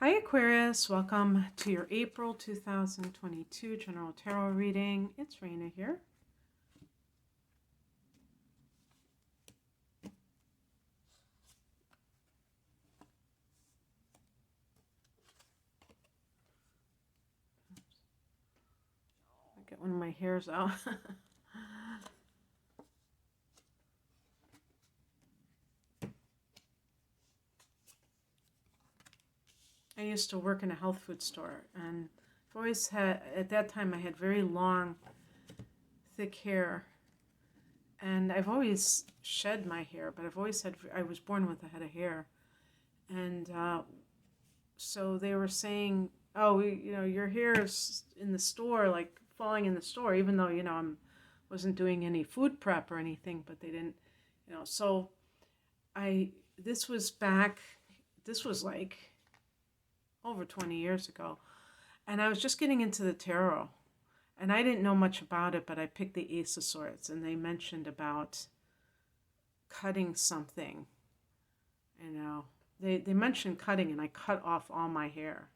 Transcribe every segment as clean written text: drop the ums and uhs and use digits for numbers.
Hi Aquarius, welcome to your April 2022 General Tarot reading. It's Raina here. I'll get one of my hairs out. I used to work in a health food store, and I've always had, at that time I had very long, thick hair. And I've always shed my hair, but I was born with a head of hair. And so they were saying, oh, your hair is in the store, like falling in the store, even though, wasn't doing any food prep or anything, but they didn't, so this was like over 20 years ago. And I was just getting into the tarot. And I didn't know much about it, but I picked the Ace of Swords. And they mentioned about cutting something. They mentioned cutting, and I cut off all my hair.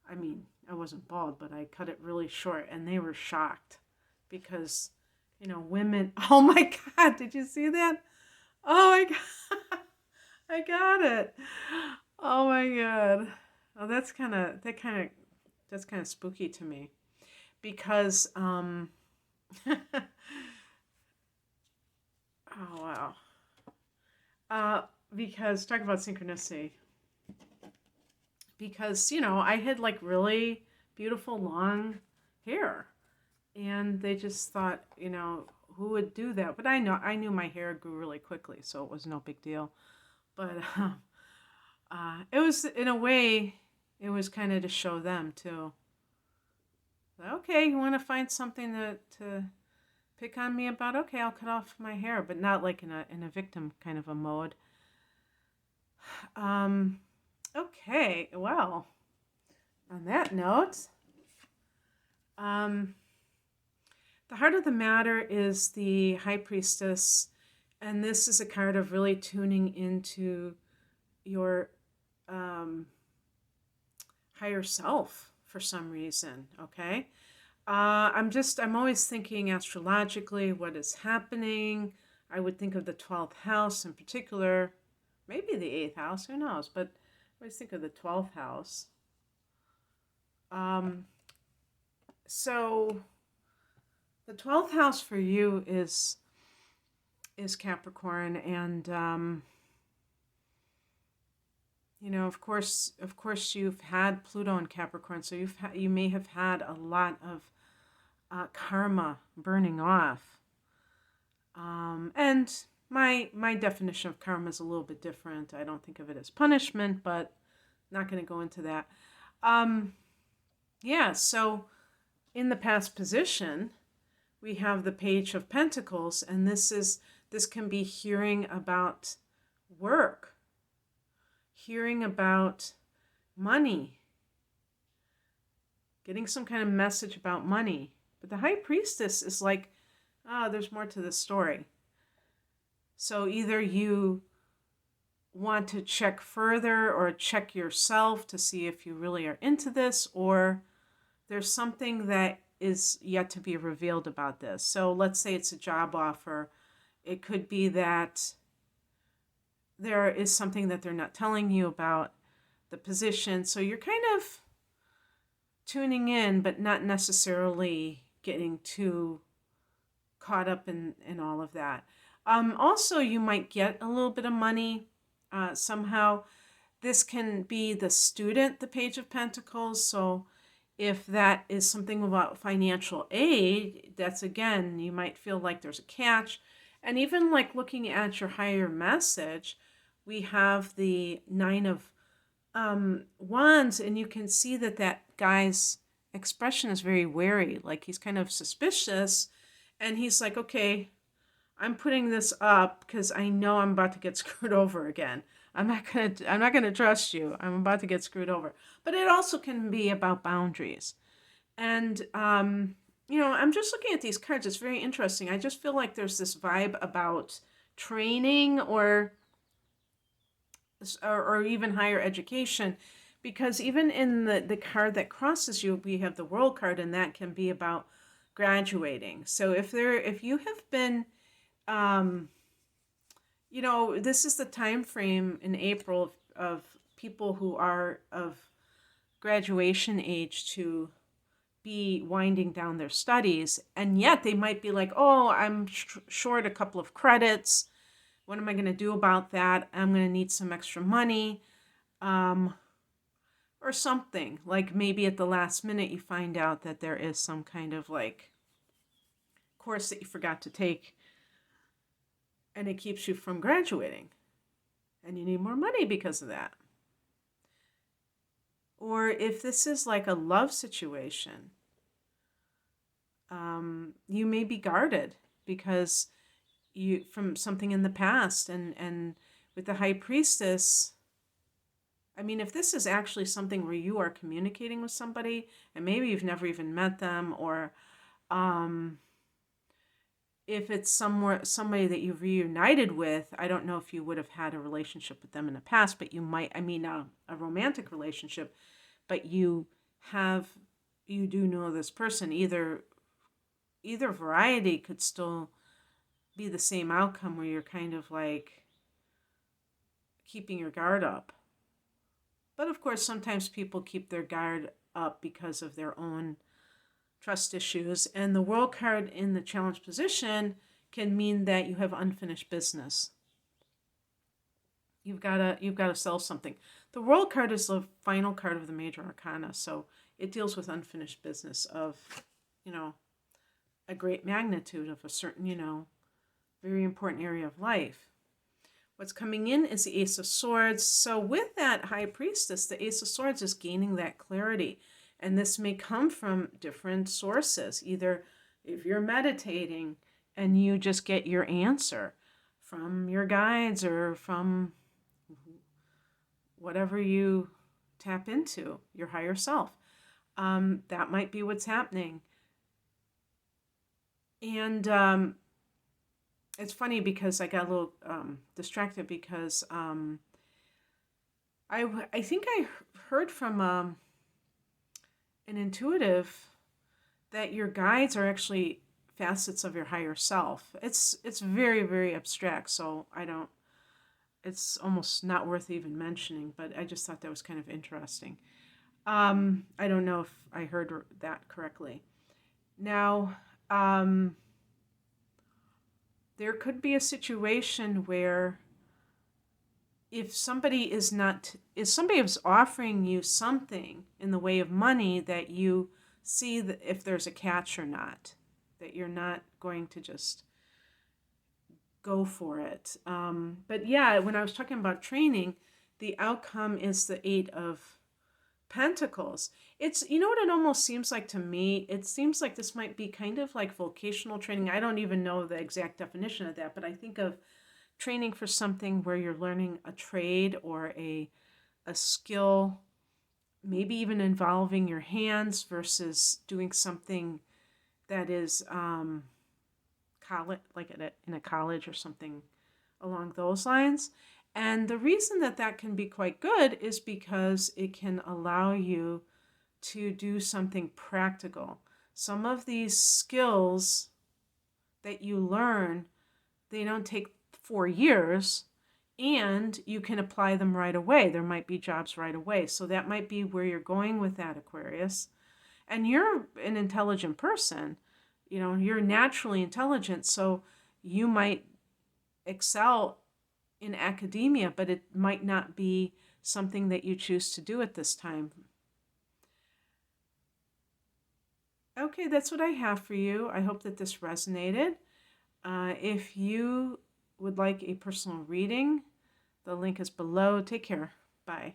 I mean, I wasn't bald, but I cut it really short. And they were shocked. Because, women... Oh my God, did you see that? Oh my God. I got it. Oh my God. Oh, that's kind of spooky to me, because oh wow, because talk about synchronicity. Because I had like really beautiful long hair, and they just thought who would do that? But I knew my hair grew really quickly, so it was no big deal. But it was, in a way, it was kind of to show them too. Okay, you want to find something to pick on me about? Okay, I'll cut off my hair, but not like in a victim kind of a mode. Okay, well, on that note, the heart of the matter is the High Priestess, and this is a card of really tuning into your higher self for some reason, okay? I'm always thinking astrologically what is happening. I would think of the 12th house in particular, maybe the 8th house, who knows, but I always think of the 12th house. So the 12th house for you is Capricorn, and of course you've had Pluto in Capricorn, so you may have had a lot of karma burning off. And my definition of karma is a little bit different. I don't think of it as punishment, but not going to go into that. Yeah, so in the past position, we have the Page of Pentacles, and this can be hearing about work, hearing about money, getting some kind of message about money. But the High Priestess is like, there's more to the story. So either you want to check further or check yourself to see if you really are into this, or there's something that is yet to be revealed about this. So let's say it's a job offer. It could be that there is something that they're not telling you about the position. So you're kind of tuning in, but not necessarily getting too caught up in all of that. Also, you might get a little bit of money somehow. This can be the student, the Page of Pentacles. So if that is something about financial aid, that's, again, you might feel like there's a catch. And even like looking at your higher message, we have the Nine of Wands, and you can see that guy's expression is very wary. Like he's kind of suspicious, and he's like, okay, I'm putting this up because I know I'm about to get screwed over again. I'm not gonna trust you. I'm about to get screwed over. But it also can be about boundaries. And I'm just looking at these cards. It's very interesting. I just feel like there's this vibe about training or even higher education, Because even in the card that crosses you, we have the World card, and that can be about graduating. So if you have been, this is the time frame in April of people who are of graduation age to be winding down their studies, and yet they might be like, oh, I'm short a couple of credits. What am I going to do about that? I'm going to need some extra money. Or something, like maybe at the last minute you find out that there is some kind of like course that you forgot to take and it keeps you from graduating and you need more money because of that. Or if this is like a love situation, you may be guarded because you from something in the past, and with the High Priestess, I mean, if this is actually something where you are communicating with somebody and maybe you've never even met them, or if it's somebody that you've reunited with, I don't know if you would have had a relationship with them in the past, but you might, a romantic relationship, but you do know this person. Either variety could still be the same outcome where you're kind of like keeping your guard up. But of course, sometimes people keep their guard up because of their own trust issues. And the World card in the challenge position can mean that you have unfinished business. You've got to sell something. The World card is the final card of the major arcana, so it deals with unfinished business of, a great magnitude of a certain, very important area of life. What's coming in is the Ace of Swords. So with that High Priestess, the Ace of Swords is gaining that clarity. And this may come from different sources. Either if you're meditating and you just get your answer from your guides or from whatever you tap into, your higher self. That might be what's happening. And it's funny because I got a little distracted because I think I heard from an intuitive that your guides are actually facets of your higher self. It's very, very abstract, so it's almost not worth even mentioning, but I just thought that was kind of interesting. I don't know if I heard that correctly. Now, there could be a situation where if somebody is offering you something in the way of money that you see that if there's a catch or not, that you're not going to just go for it. But yeah, when I was talking about training, the outcome is the Eight of Pentacles. It's, what it almost seems like to me? It seems like this might be kind of like vocational training. I don't even know the exact definition of that, but I think of training for something where you're learning a trade or a skill, maybe even involving your hands versus doing something that is college, like in a college or something along those lines. And the reason that can be quite good is because it can allow you to do something practical. Some of these skills that you learn, they don't take 4 years, and you can apply them right away. There might be jobs right away. So that might be where you're going with that, Aquarius. And you're an intelligent person. You're naturally intelligent, so you might excel in academia, but it might not be something that you choose to do at this time. Okay, that's what I have for you. I hope that this resonated. If you would like a personal reading, the link is below. Take care. Bye.